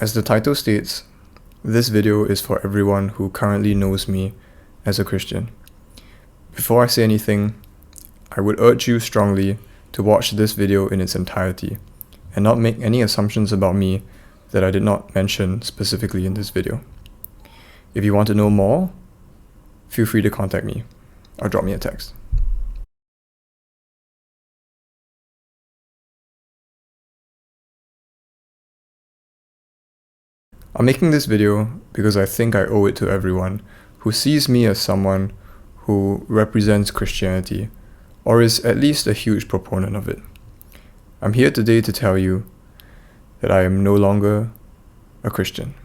As the title states, this video is for everyone who currently knows me as a Christian. Before I say anything, I would urge you strongly to watch this video in its entirety and not make any assumptions about me that I did not mention specifically in this video. If you want to know more, feel free to contact me or drop me a text. I'm making this video because I think I owe it to everyone who sees me as someone who represents Christianity or is at least a huge proponent of it. I'm here today to tell you that I am no longer a Christian.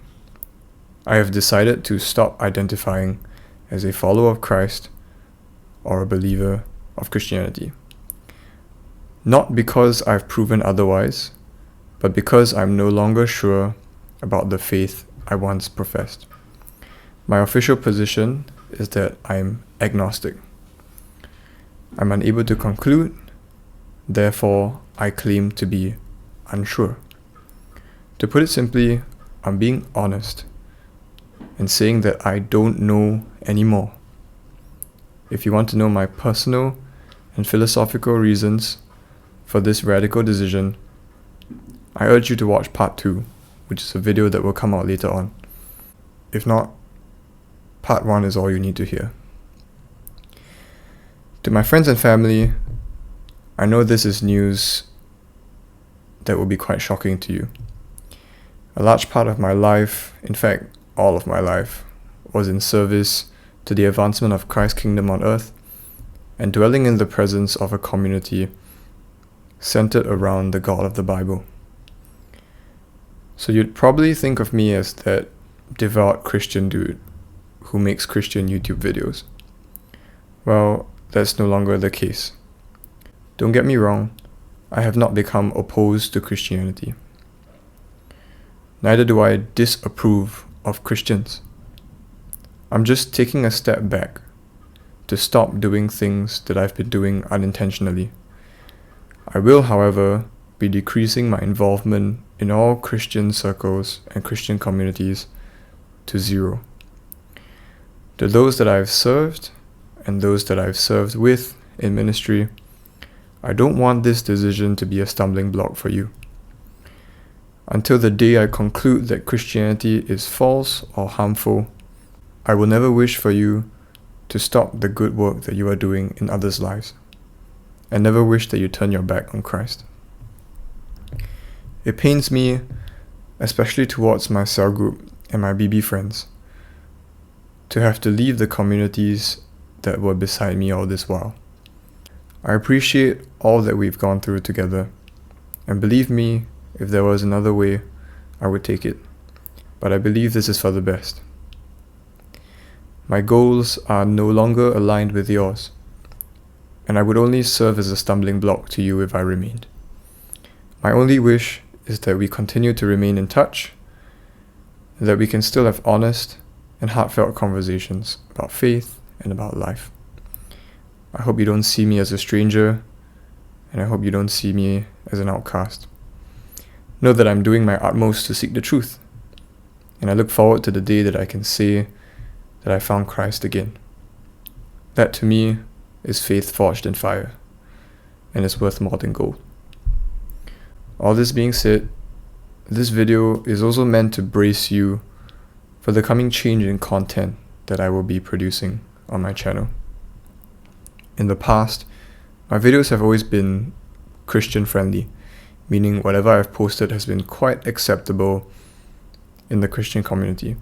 I have decided to stop identifying as a follower of Christ or a believer of Christianity. Not because I've proven otherwise, but because I'm no longer sure about the faith I once professed. My official position is that I'm agnostic. I'm unable to conclude, therefore I claim to be unsure. To put it simply, I'm being honest and saying that I don't know anymore. If you want to know my personal and philosophical reasons for this radical decision, I urge you to watch part 2, which is a video that will come out later on. If not, part 1 is all you need to hear. To my friends and family, I know this is news that will be quite shocking to you. A large part of my life, in fact, all of my life, was in service to the advancement of Christ's kingdom on earth and dwelling in the presence of a community centered around the God of the Bible. So you'd probably think of me as that devout Christian dude who makes Christian YouTube videos. Well, that's no longer the case. Don't get me wrong, I have not become opposed to Christianity. Neither do I disapprove of Christians. I'm just taking a step back to stop doing things that I've been doing unintentionally. I will, however, be decreasing my involvement in all Christian circles and Christian communities to 0. To those that I've served and those that I've served with in ministry, I don't want this decision to be a stumbling block for you. Until the day I conclude that Christianity is false or harmful, I will never wish for you to stop the good work that you are doing in others' lives, and never wish that you turn your back on Christ. It pains me, especially towards my cell group and my BB friends, to have to leave the communities that were beside me all this while. I appreciate all that we've gone through together, and believe me, if there was another way, I would take it. But I believe this is for the best. My goals are no longer aligned with yours, and I would only serve as a stumbling block to you if I remained. My only wish is that we continue to remain in touch, and that we can still have honest and heartfelt conversations about faith and about life. I hope you don't see me as a stranger, and I hope you don't see me as an outcast. Know that I'm doing my utmost to seek the truth, and I look forward to the day that I can say that I found Christ again. That to me is faith forged in fire, and is worth more than gold. All this being said, this video is also meant to brace you for the coming change in content that I will be producing on my channel. In the past, my videos have always been Christian friendly, meaning whatever I've posted has been quite acceptable in the Christian community.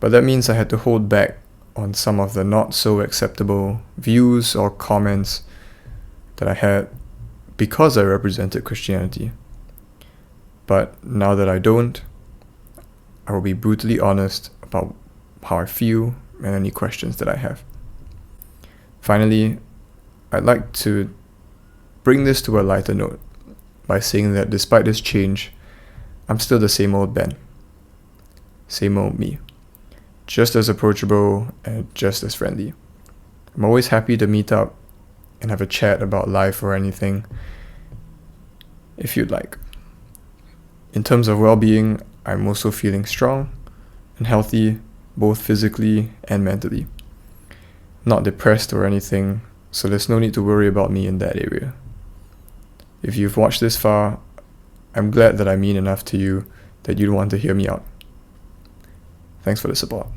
But that means I had to hold back on some of the not so acceptable views or comments that I had because I represented Christianity. But now that I don't, I will be brutally honest about how I feel and any questions that I have. Finally, I'd like to bring this to a lighter note by saying that despite this change, I'm still the same old Ben. Same old me. Just as approachable and just as friendly. I'm always happy to meet up and have a chat about life or anything, if you'd like. In terms of well-being, I'm also feeling strong and healthy, both physically and mentally. Not depressed or anything, so there's no need to worry about me in that area. If you've watched this far, I'm glad that I mean enough to you that you'd want to hear me out. Thanks for the support.